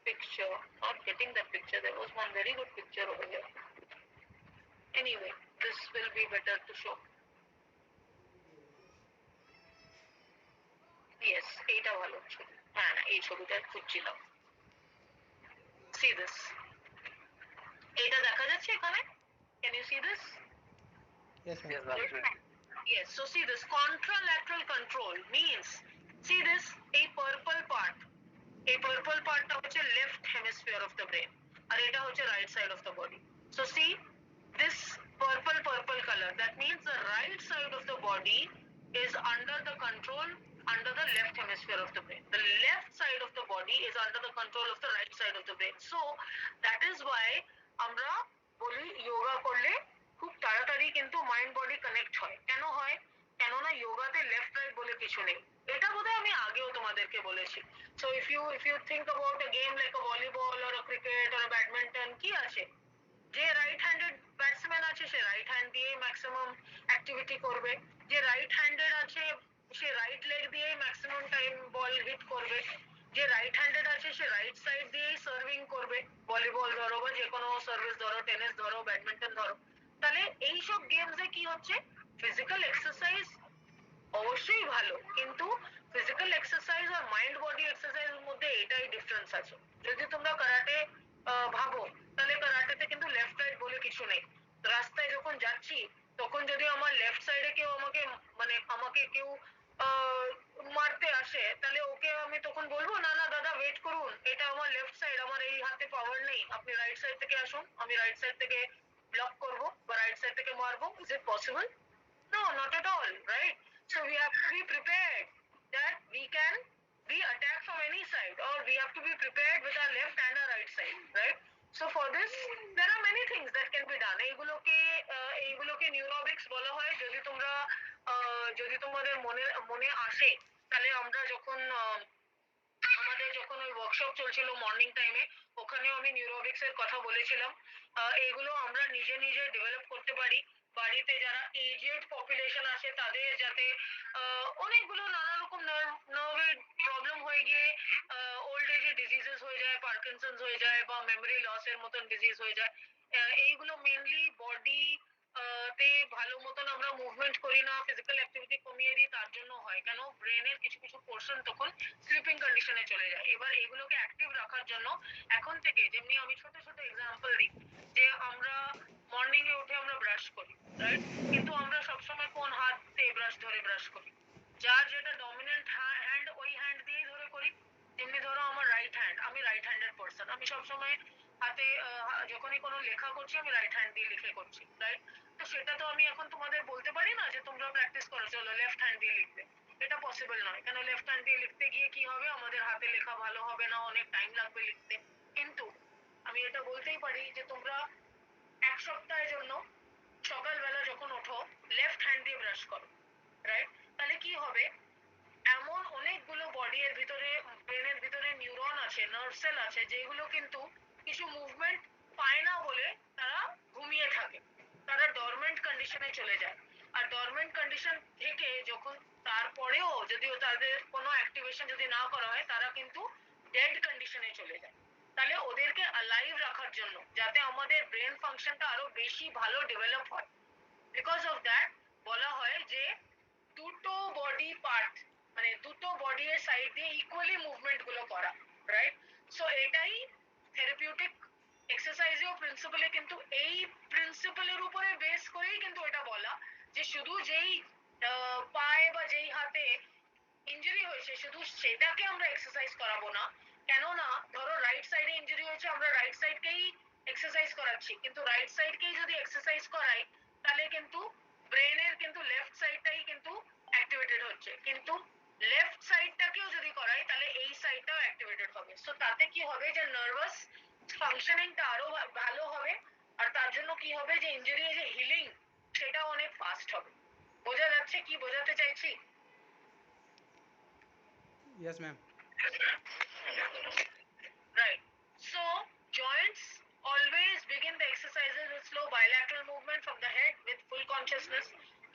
picture. Not getting that picture. There was one very good picture over here. Anyway, this will be better to show. Yes, এইটা ভালো ছবি। হ্যাঁ না, এই ছবিটা খুঁজছিলাম। See this. এইটা দেখা যাচ্ছে এখানে? Can you see this? Yes, ma'am. Yes, absolutely. Yes, so see this contralateral control means, see this, a purple part টা হচ্ছে left hemisphere of the brain, আর এটা হচ্ছে right side of the body. So see this purple color, that means the right side of the body is under the control, under the left hemisphere of the brain. The left side of the body is under the control of the right side of the brain. So that is why আমরা বলি যোগা করলে খুব তাড়াতাড়ি কিন্তু mind body connect হয়। কেন হয়? কেননা যোগাতে লেফট রাইট বলে কিছু নেই। এটা বোধহয় আমি আগেও তোমাদেরকে বলেছি। So if you think about a game like a volleyball or a cricket or a badminton, কি আছে? যে রাইট হ্যান্ডেড ব্যাটসম্যান আছে সে রাইট হ্যান্ড দিয়ে ম্যাক্সিমাম অ্যাক্টিভিটি করবে, যে রাইট হ্যান্ডেড আছে সে রাইট লেগ দিয়ে ম্যাক্সিমাম টাইম বল হিট করবে, যে রাইট হ্যান্ডেড আছে সে রাইট সাইড দিয়েই সার্ভিং করবে, ভলিবল ধরো বা যে কোনো সার্ভিস ধরো, টেনিস ধরো, ব্যাডমিন্টন ধরো। তাহলে এইসব গেমসে কি হচ্ছে, ফিজিক্যাল এক্সারসাইজ অবশ্যই ভালো, কিন্তু ফিজিক্যাল এক্সারসাইজ আর মাইন্ড বডি এক্সারসাইজের মধ্যে এটাই ডিফারেন্স আছে। যদি তোমরা কারাটে ভাবো, তাহলে কারাটেতে কিন্তু লেফট রাইট বলে কিছু নেই। রাস্তায় যখন যাচ্ছি তখন যদি আমার লেফট সাইডে কেউ আমাকে মানে আমাকে কেউ আহ, মারতে আসে, তাহলে ওকে আমি তখন বলবো না না দাদা ওয়েট করুন, এটা আমার লেফট সাইড, আমার এই হাতে পাওয়ার নেই, আপনি রাইট সাইড থেকে আসুন, আমি রাইট সাইড থেকে ব্লক করবো বা রাইট সাইড থেকে মারবো? Is it possible? No, not at all, right? So we have to be prepared that we can be attacked from any side, or we have to be prepared with our left and our right side, right? So for this, there are many things that can be done. এইগুলোকে নিউরোবিক্স বলা হয়। যদি তোমাদের মনে মনে আসে, তাহলে আমরা যখন আমাদের যখন ওই ওয়ার্কশপ চলছিল মর্নিং টাইমে, ওখানেও আমি নিউরোবিক্স এর কথা বলেছিলাম। এগুলো আমরা নিজে নিজে ডেভেলপ করতে পারি। বাড়িতে যারা এজেড পপুলেশন আছে তাদের যাতে অনেকগুলো নানা রকম নার্ভের প্রবলেম হয়ে গিয়ে ওল্ড এজে ডিজিজেস হয়ে যায়, পার্কিনসন্স হয়ে যায় বা মেমোরি লসের মতন ডিজিজ হয়ে যায়। এইগুলো মেনলি বডি তে ভালো মতন আমরা মুভমেন্ট করি না, ফিজিক্যাল অ্যাক্টিভিটি কমিয়ে দিই, তার জন্য হয়। কেন, ব্রেনের কিছু কিছু পোর্শন তখন স্লিপিং কন্ডিশনে চলে যায়। এবার এগুলোকে অ্যাক্টিভ রাখার জন্য এখন থেকে, যেমনি আমি ছোট ছোট এক্সাম্পল দিই, যে আমরা মর্নিং এ উঠে আমরা ব্রাশ করি, রাইট? কিন্তু আমরা সবসময় কোন হাতে ব্রাশ ধরে ব্রাশ করি? যার যেটা ডমিনেন্ট হ্যান্ড, ওই হ্যান্ড দিয়েই ধরে করি। যেমনি ধরো আমার রাইট হ্যান্ড, আমি রাইট হ্যান্ডেড পার্সন, আমি সবসময় হাতে যখনই কোনো লেখা করছি আমি রাইট হ্যান্ড দিয়ে লিখে করছি, রাইট? তো সেটা তো আমি এখন তোমাদের বলতে পারি না যে তোমরা প্র্যাকটিস করো, চলো লেফট হ্যান্ড দিয়ে লিখবে। এটা পসিবল নয়। কেন, লেফট হ্যান্ড দিয়ে লিখতে গিয়ে কি হবে, আমাদের হাতে লেখা ভালো হবে না, অনেক টাইম লাগবে লিখতে। কিন্তু আমি এটা বলতেই পারি যে তোমরা এক সপ্তাহের জন্য সকালবেলা যখন ওঠো লেফট হ্যান্ড দিয়ে ব্রাশ করো, রাইট? তাহলে কি হবে, এমন অনেকগুলো বডি এর ভিতরে, ব্রেনের ভিতরে নিউরন আছে, নার্ভ সেল আছে, যেগুলো কিন্তু কিছু মুভমেন্ট পায় না বলে তারা ঘুমিয়ে থাকে, তারা ডরমেন্ট কন্ডিশনে চলে যায়। আর ডরমেন্ট কন্ডিশন থেকে যখন তারপরেও যদিও তাদের কোনো অ্যাক্টিভেশন যদি না করা হয়, তারা কিন্তু ডেড কন্ডিশনে চলে যায়। তাহলে ওদেরকে অ্যালাইভ রাখার জন্য, যাতে আমাদের ব্রেন ফাংশনটা আরো বেশি ভালো ডেভেলপ হয়, বিকজ অফ দ্যাট বলা হয় যে দুটো বডি পার্ট, মানে দুটো বডি এর সাইড দিয়ে ইকুয়ালি মুভমেন্ট গুলো করা, রাইট? সো এটাই থেরাপিউটিক এক্সারসাইজেও প্রিন্সিপালে কিন্তু এই প্রিন্সিপালের উপরে বেস করেই কিন্তু এটা বলা, যে শুধু যেই পায়ে বা যেই হাতে ইনজুরি হয়েছে শুধু সেটাকে আমরা এক্সারসাইজ করাবো না। কেননা ধরো রাইট সাইডে ইনজুরি হয়েছে, আমরা রাইট সাইডকেই এক্সারসাইজ করাচ্ছি, কিন্তু রাইট সাইডকেই যদি এক্সারসাইজ করাই তাহলে কিন্তু ব্রেনের কিন্তু লেফট সাইডটাই কিন্তু অ্যাক্টিভেটেড হচ্ছে, কিন্তু লেফট সাইডটাকেও যদি করাই তাহলে এই সাইডটাও অ্যাক্টিভেটেড হবে। সো তাতে কি হবে, যে নার্ভাস ফাংশনিংটা আরো ভালো হবে, আর তার জন্য কি হবে, যে ইনজুরি যে হিলিং সেটাও অনেক ফাস্ট হবে। বোঝা যাচ্ছে কি বোঝাতে চাইছি? Yes, ma'am. Right. So, joints always begin the exercises with slow bilateral movement from the head with full consciousness.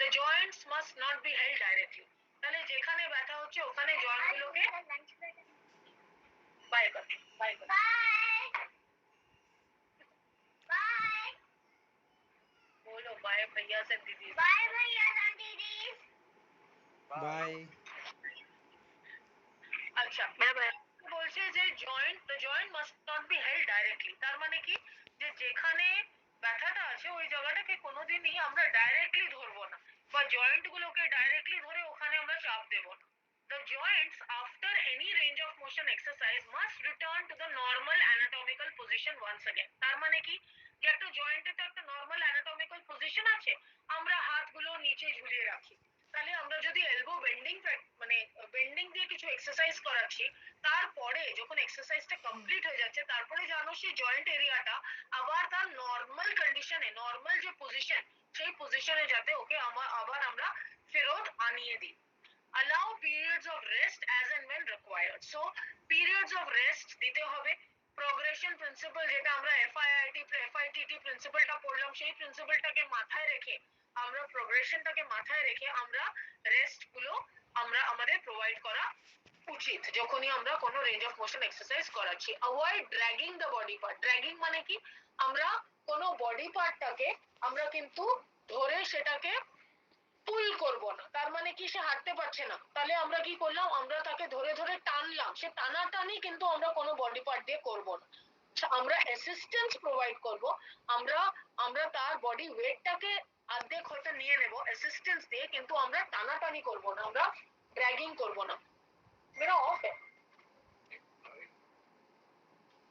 The joints must not be held directly. তাহলে যেখানে ব্যথা হচ্ছে ওখানে জয়েন্ট গুলোকে বাই কর, বাই কর। बोलो बाय भैया से दीदी। बाय भैया and दीदी। Bye. আচ্ছা, বলছে যে joint, the joint must not be held directly. তার মানে কি, যে যেখানে ব্যথাটা আছে ওই জায়গাটাকে কোনোদিনই আমরা ডাইরেক্টলি ধরবো না, বা জয়েন্ট গুলোকে ডাইরেক্টলি ধরে ওখানে আমরা চাপ দেবো না। The joints after any range of motion exercise must return to the normal anatomical position once again. তার মানে কি, যে একটা জয়েন্টে তো একটা নর্মাল অ্যানাটমিক্যাল পজিশন আছে, আমরা হাতগুলো নিচে ঝুলিয়ে রাখি। তাহলে আমরা যদি এলবো বেন্ডিং, মানে বেন্ডিং দিয়ে কিছু এক্সারসাইজ করাচ্ছি, তারপরে যখন এক্সারসাইজটা কমপ্লিট হয়ে যাচ্ছে তারপরে জানো সেই জয়েন্ট এরিয়াটা আবার তার নর্মাল কন্ডিশনে, নর্মাল যে পজিশন সেই পজিশনে যাতে ওকে আবার আমরা ফেরত আনিয়ে দিই। allow periods of rest as and when required. So periods of rest দিতে হবে। progression principle যেটা আমরা FITT প্রিন্সিপালটা পড়লাম, সেই প্রিন্সিপালটাকে মাথায় রেখে আমরা progressionটাকে মাথায় রেখে আমরা রেস্ট গুলো আমরা আমাদের প্রোভাইড করা উচিত যখনই আমরা কোনো রেঞ্জ অফ মোশন এক্সারসাইজ করাচ্ছি। Avoid dragging the body part. Dragging মানে কি, আমরা কোনো বডি পার্টটাকে আমরা কিন্তু ধরে সেটাকে পুল করব না। তার মানে কি, সে হাঁটতে পারছে না, তাহলে আমরা কি করলাম, আমরা তাকে ধরে ধরে টানলাম, সে টানাটানি কিন্তু আমরা কোনো বডি পার্ট দিয়ে করব না। আমরা অ্যাসিস্ট্যান্স প্রোভাইড করব, আমরা আমরা তার বডি ওয়েটটাকে অর্ধেক হয়তো নিয়ে নেব অ্যাসিস্ট্যান্স দিয়ে, কিন্তু আমরা টানাটানি করব না, আমরা ড্র্যাগিং করব না। मेरा ऑफ है।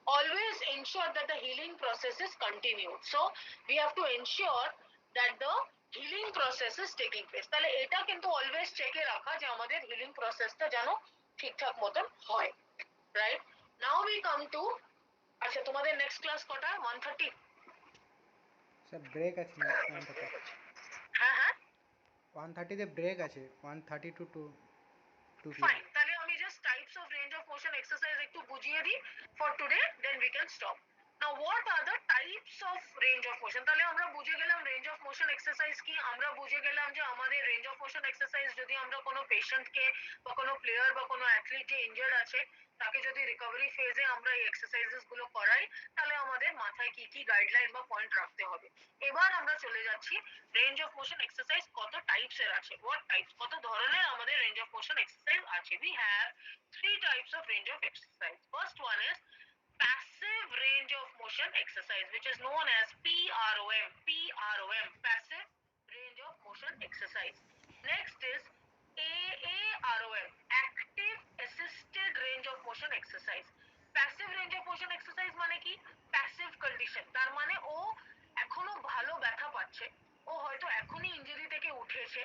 Always ensure that the healing process is continued. So we have to ensure that the healing process is taking place. তাহলে এটা কিন্তু অলওয়েজ চেকে রাখা যে আমাদের হিলিং প্রসেসটা যেন ঠিকঠাক মতন হয়, right? Now we come to, আচ্ছা তোমাদের নেক্সট ক্লাস কটা? 1:30? স্যার ব্রেক আছে 1:30। হ্যাঁ হ্যাঁ, 1:30 তে ব্রেক আছে, 1:30 to 2 p.m. ফাইন। তাহলে আমি just types of range of motion exercise একটু বুঝিয়ে দিই for today, then we can stop. Now what are the types of range of motion? তাহলে আমরা বুঝে গেলাম রেঞ্জ অফ মোশন এক্সারসাইজ কি, আমরা বুঝে গেলাম যে আমাদের রেঞ্জ অফ মোশন এক্সারসাইজ যদি আমরা কোনো পেশেন্টকে বা কোনো প্লেয়ার বা কোনো অ্যাথলিট যে ইনজার্ড আছে তাকে যদি রিকভারি ফেজে আমরা এই এক্সারসাইজেস গুলো করাই, তাহলে আমাদের মাথায় কি কি গাইডলাইন বা পয়েন্ট রাখতে হবে। এবার আমরা চলে যাচ্ছি রেঞ্জ অফ মোশন এক্সারসাইজ কত টাইপস এর আছে, হোয়াট টাইপস, কত ধরনের আমাদের রেঞ্জ অফ মোশন এক্সারসাইজ আছে। We have three types of range of exercise. First one is passive range of motion exercise, which is known as PROM. PROM, passive range of motion exercise. Next is AAROM, active assisted range of motion exercise. Passive range of motion exercise মানে কি, passive condition, তার মানে ও এখনো ভালো ব্যথা পাচ্ছে, ও হয়তো এখনই ইনজুরি থেকে উঠেছে,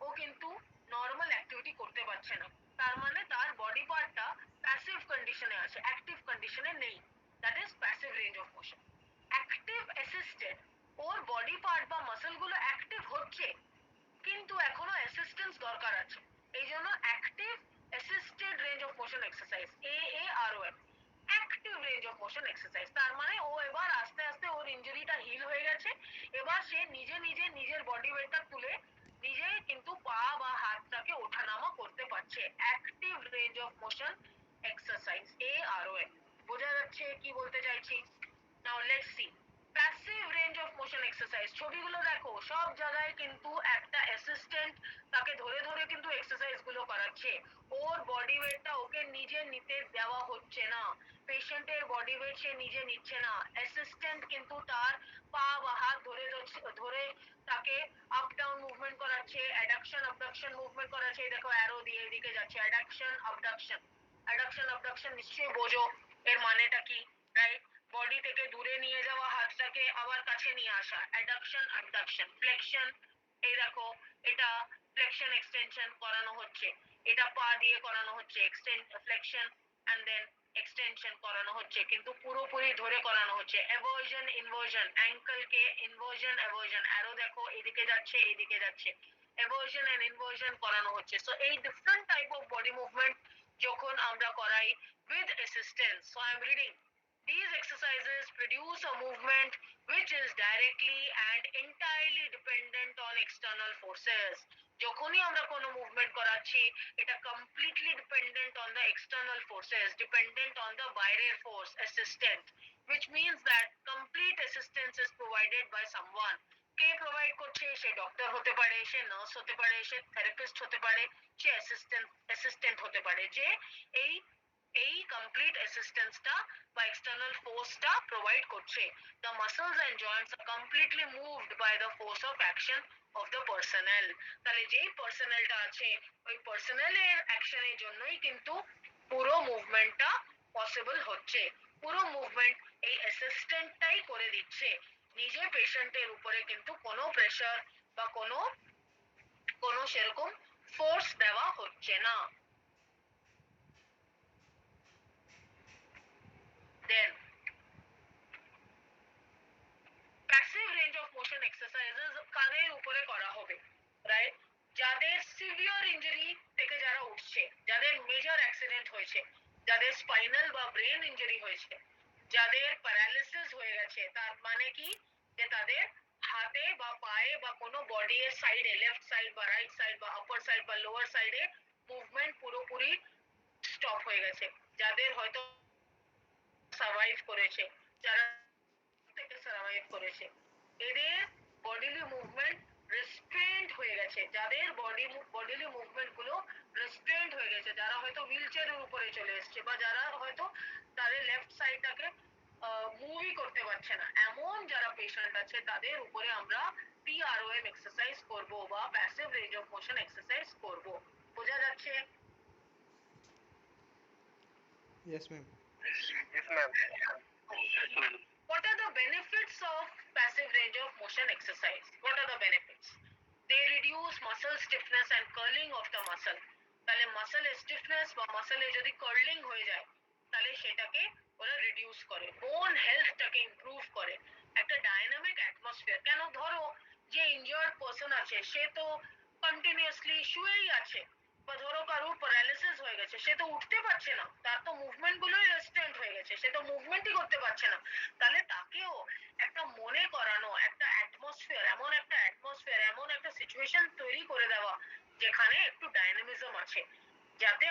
ও কিন্তু নর্মাল অ্যাক্টিভিটি করতে পারছে না, তার মানে তার বডি পার্টটা প্যাসিভ কন্ডিশনে আছে, অ্যাক্টিভ কন্ডিশনে নেই। That is passive range of motion. Active assisted, or body part বা মাসল গুলো অ্যাক্টিভ হচ্ছে কিন্তু এখনো অ্যাসিস্ট্যান্স দরকার আছে, এই জন্য active assisted range of motion exercise, AAROM, active range of motion exercise. তার মানে ও এবার আস্তে আস্তে ওর ইনজুরিটা হিল হয়ে গেছে, এবার সে নিজে নিজে নিজের বডি ওয়েটটা তুলে নিজে কিন্তু পা বা হাতটাকে ওঠানামা করতে পারছে। Active range of motion exercise, AROM। বোঝা যাচ্ছে কি বলতে চাইছি? Now let's see passive range of motion exercise. ছবিগুলো দেখো, সব জায়গায় কিন্তু একটা অ্যাসিস্ট্যান্ট তাকে ধরে ধরে কিন্তু এক্সারসাইজ গুলো করাচ্ছে, ওর বডি ওয়েটটা ওকে নিজে নিতে দেওয়া হচ্ছে না, পেশেন্টের বডি ওয়েট সে নিজে নিচ্ছে না, অ্যাসিস্ট্যান্ট কিন্তু তার পা বা হাত ধরে ধরে তাকে আপ ডাউন মুভমেন্ট করাচ্ছে, অ্যাডাকশন অবডাকশন মুভমেন্ট করাচ্ছে। এই দেখো অ্যারো দিয়ে এদিকে যাচ্ছে, অ্যাডাকশন অবডাকশন, অ্যাডাকশন অবডাকশন নিশ্চয়ই বোঝো এর মানেটা কি, রাইট? বডি থেকে দূরে নিয়ে যাওয়া, হাতটাকে আবার কাছে নিয়ে আসা, অ্যাডাকশন অ্যাবডাকশন। ফ্লেকশন, এই দেখো এটা ফ্লেকশন এক্সটেনশন করানো হচ্ছে, এটা পা দিয়ে করানো হচ্ছে, extend flexion and then extension করানো হচ্ছে, কিন্তু পুরোপুরি ধরে করানো হচ্ছে। এভার্জন ইনভার্জন, অ্যাঙ্কেলকে ইনভার্জন এভার্জন, অ্যারো দেখো এদিকে যাচ্ছে এদিকে যাচ্ছে, এভার্জন এন্ড ইনভার্জন করানো হচ্ছে। সো এই different type of body movement যখন আমরা করাই with assistance, so I am reading, these exercises produce a movement which is directly and entirely dependent on external forces. যখনই আমরা কোনো মুভমেন্ট করাচ্ছি এটা completely dependent on the external forces, dependent on the বাইরের force assistant, which means that complete assistance is provided by someone. কে provide করছে? সে doctor হতে পারে, সে নার্স হতে পারে, সে থেরাপিস্ট হতে পারে, সে অ্যাসিস্ট্যান্ট হতে পারে, যে এই এই কমপ্লিট অ্যাসিস্ট্যান্সটা বা এক্সটার্নাল ফোর্সটা প্রোভাইড করছে। The muscles and joints are completely moved by the force of action of the personnel. তাহলে যেই পার্সোনেলটা আছে ওই পার্সোনেলের অ্যাকশনের জন্যই কিন্তু পুরো মুভমেন্টটা পসিবল হচ্ছে। পুরো মুভমেন্ট এই অ্যাসিস্ট্যান্টটাই করে দিচ্ছে, নিজে পেশেন্টের উপরে কিন্তু কোনো প্রেসার বা কোনো কোনো সেরকম ফোর্স দেওয়া হচ্ছে না। Then passive range of motion exercises কাদের উপরে করা হবে, রাইট? যাদের সিভিয়ার ইনজুরি থেকে যারা উঠছে, যাদের মেজর অ্যাক্সিডেন্ট হয়েছে, যাদের স্পাইনাল বা ব্রেন ইনজুরি হয়েছে, যাদের প্যারালিসিস হয়ে গেছে, তার মানে কি, যে তাদের হাতে বা পায়ে বা কোনো বডি এর সাইডে, লেফট সাইড বা রাইট সাইড বা আপার সাইড বা লোয়ার সাইডে মুভমেন্ট পুরোপুরি স্টপ হয়ে গেছে, যাদের হয়তো সার্ভাইভ করেছে, যারা থেকে সার্ভাইভ করেছে, এদের বডিলি মুভমেন্ট রেস্ট্রেন্ট হয়ে গেছে, যাদের বডিলি মুভমেন্ট গুলো রেস্ট্রেন্ট হয়ে গেছে, যারা হয়তো হুইল চেয়ারের উপরে চলে এসছে, বা যারা হয়তো তাদের লেফট সাইডটাকে মুভই করতে পারছে না, এমন যারা পেশেন্ট আছে তাদের উপরে আমরা PROM এক্সারসাইজ করব বা passive range of motion exercise করব। বোঝা যাচ্ছে? Yes, ma'am. Yes, ma'am. What are the benefits of passive range of motion exercise? What are the benefits? They reduce muscle stiffness and curling of the muscle. তাহলে muscle stiffness বা মাসেলে যদি curling হয়ে যায় তাহলে সেটাকে ওরা রিডিউস করে, বোন হেলথটাকে ইমপ্রুভ করে, একটা ডাইনামিক অ্যাটমসফিয়ার। কেন, ধরো যে ইনজার্ড পারসন আছে সে তো কন্টিনিউয়াসলি শুয়েই আছে, বা ধরো কারো প্যারালিসিস হয়ে গেছে, সে তো উঠতে পারছে না, তার তো মুভমেন্ট গুলোই রেস্ট্রেন্ট হয়ে গেছে, সে তো মুভমেন্টই করতে পারছে না, তাহলে তাকেও একটা মনে করানো, একটা অ্যাটমসফিয়ার, এমন একটা অ্যাটমসফিয়ার, এমন একটা সিচুয়েশন তৈরি করে দেওয়া যেখানে একটু ডাইনামিজম আছে, যাতে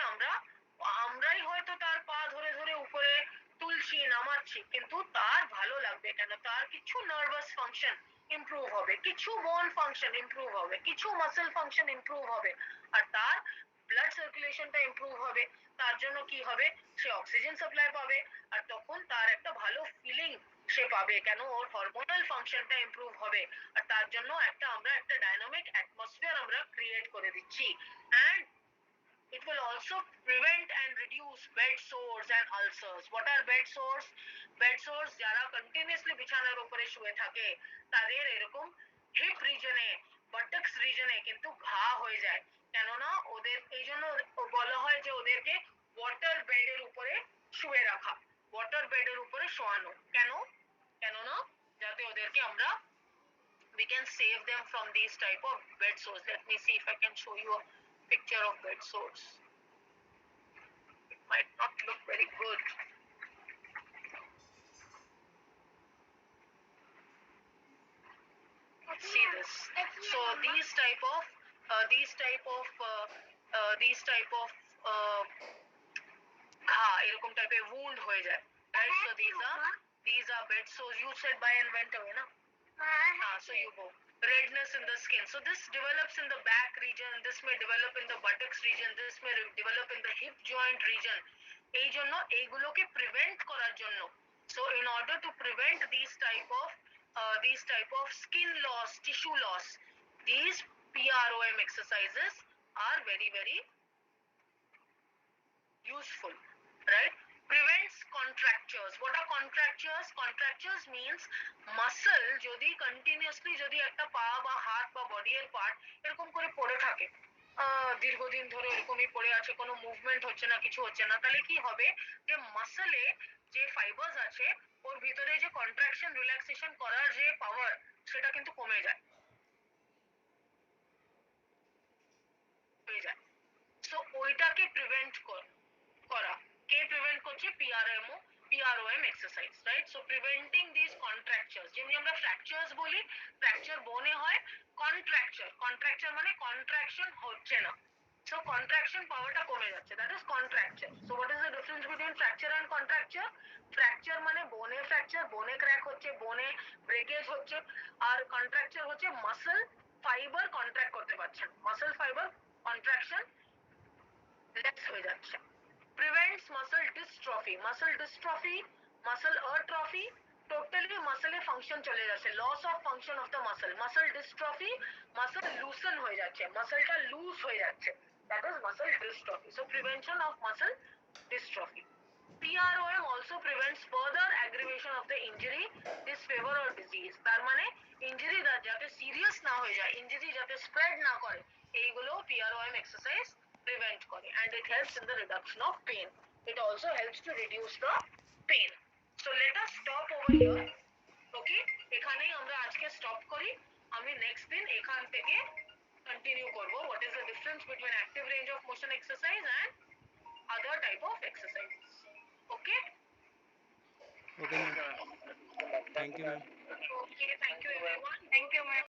আমরাই হয়তো তার পা ধরে ধরে উপরে তুলছি নামাচ্ছি, কিন্তু তার ভালো লাগবে, কেন তার কিছু নার্ভাস ফাংশন ইমপ্রুভ হবে, কিছু বোন ফাংশন ইমপ্রুভ হবে, কিছু মাসেল ফাংশন ইমপ্রুভ হবে, আর তার ব্লাড সার্কুলেশনটা ইমপ্রুভ হবে, তার জন্য কি হবে, সে অক্সিজেন সাপ্লাই পাবে, আর তখন তার একটা ভালো ফিলিং সে পাবে, কেন ওর হরমোনাল ফাংশনটা ইমপ্রুভ হবে, আর তার জন্য আমরা একটা ডাইনামিক অ্যাটমসফিয়ার আমরা ক্রিয়েট করে দিচ্ছি। And it will also prevent and reduce bed sores and ulcers. What are bed sores? Bed sores যারা কন্টিনিউয়াসলি বিছানার উপরে শুয়ে থাকে তাদের এরকম হিপ রিজনে, বাটক্স রিজনে কিন্তু ঘা হয়ে যায়, কেননা ওদের এই জন্য বলা হয় যে ওদেরকে ওয়াটার বেডের উপরে শুয়ে রাখা, ওয়াটার বেডের উপরে শোয়ানো। কেননা যাতে ওদেরকে আমরা we can save them from these type of bed sores. Let me see if I can show you a picture of bed sores. It might not look very good. See this. So these type of এরকম টাইপের wound হয়ে যায়, right? So these are bed sores. You said by and went away, na? So you go. Redness in the skin. So this develops in the back region, this may develop in the buttocks region, this may develop in the hip joint region. এই জন্য এইগুলোকে prevent করার জন্য, so in order to prevent these type of skin loss, tissue loss, these PROM exercises are very very useful, right? Prevents contractures. What are contractures? Contractures means muscle যদি continuously যদি একটা পা বা হাত বা বডি এর পার্ট এরকম করে পড়ে থাকে, দীর্ঘদিন ধরে এরকমই পড়ে আছে, কোনো মুভমেন্ট হচ্ছে না, কিছু হচ্ছে না, তাহলে কি হবে, যে মাসলে যে ফাইবার্স আছে ওর ভিতরে যে কন্ট্রাকশন রিল্যাক্সেশন করার যে পাওয়ার সেটা কিন্তু কমে যায়, সো ওইটাকে প্রিভেন্ট করা, কে প্রিভেন্ট করছে, PROM exercise, right? So preventing this contractures, যেমনি আমরা ফ্র্যাকচার্স বলি, ফ্র্যাকচার বোনে হয়, কন্ট্রাকচার মানে কন্ট্রাকশন হচ্ছে না, সো কন্ট্রাকশন পাওয়ারটা কমে যাচ্ছে, that is contracture. So what is the difference between fracture and contracture? Fracture মানে বোনে ফ্র্যাকচার, বোনে ক্র্যাক হচ্ছে, বোনে ব্রেকেজ হচ্ছে, আর কন্ট্রাকচার হচ্ছে মাসল ফাইবার কন্ট্রাক্ট করতে পারছে না, মাসল ফাইবার কন্ট্রাকশন লেস হয়ে যাচ্ছে। Prevents muscle dystrophy, muscle atrophy, totally muscle function চলে যাচ্ছে, loss of function of the muscle dystrophy, muscle loosen হয়ে যাচ্ছে, muscleটা loose হয়ে যাচ্ছে, that is muscle dystrophy. So prevention of muscle dystrophy. PROM also prevents further aggravation of the injury, disfavor or disease. তার মানে injury যাতে serious না হয়ে যায়, ইনজুরি যাতে স্প্রেড না করে, এইগুলো PROM এক্সারসাইজ প্রিভেন্ট করে, and it helps in the reduction of pain. It also helps to reduce the pain. So let us stop over here. Okay, এখানেই আমরা আজকে স্টপ করি, আমি নেক্সট দিন এখান থেকে কন্টিনিউ করব what is the difference between active range of motion exercise and other type of exercises. Okay? Okay, ma'am. Thank you, ma'am. Okay, thank you everyone. Thank you, ma'am.